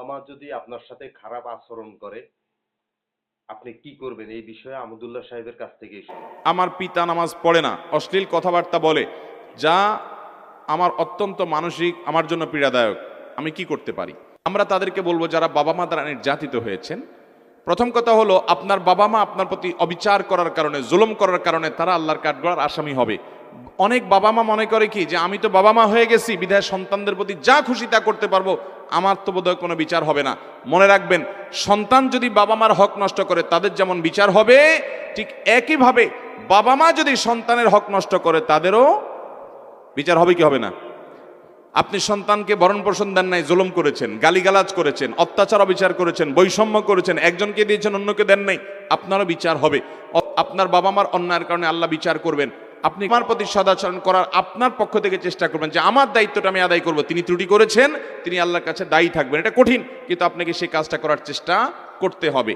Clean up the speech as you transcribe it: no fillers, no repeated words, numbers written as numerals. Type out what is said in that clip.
মা যদি আপনার সাথে খারাপ আচরণ করে আপনি কি করবেন, এই বিষয়ে আহমদুল্লাহ সাহেবের কাছ থেকেই শুনুন। আমার পিতা নামাজ পড়ে না, অশ্লীল কথাবার্তা বলে, যা আমার অত্যন্ত মানসিক আমার জন্য পীড়াদায়ক, আমি কি করতে পারি? আমরা তাদেরকে বলবো যারা বাবা মা দ্বারা নির্যাতিত হয়েছেন, প্রথম কথা হলো আপনার বাবা মা আপনার প্রতি অবিচার করার কারণে, জুলুম করার কারণে তারা আল্লাহর কাঠগড়ার আসামি হবে। অনেক বাবা মা মনে করে কি যে আমি তো বাবা মা হয়ে গেছি, বিধায় সন্তানদের প্রতি যা খুশি তা করতে পারবো, আমার তো বোধহয় কোনো বিচার হবে না। মনে রাখবেন, সন্তান যদি বাবা মার হক নষ্ট করে তাদের যেমন বিচার হবে, ঠিক একইভাবে বাবা মা যদি সন্তানের হক নষ্ট করে তাদেরও বিচার হবে কি হবে না? আপনি সন্তানকে ভরণ পোষণ দেন নাই, জুলুম করেছেন, গালিগালাজ করেছেন, অত্যাচার অবিচার করেছেন, বৈষম্য করেছেন, একজনকে দিয়েছেন অন্যকে দেন নাই, আপনারও বিচার হবে। আপনার বাবা মার অন্যায়ের কারণে আল্লাহ বিচার করবেন। আপনি আমার প্রতি সদাচরণ করার আপনার পক্ষ থেকে চেষ্টা করবেন যে আমার দায়িত্বটা আমি আদায় করব। তিনি ত্রুটি করেছেন, তিনি আল্লাহর কাছে দায়ী থাকবেন। এটা কঠিন, কিন্তু আপনাকে সেই কাজটা করার চেষ্টা করতে হবে।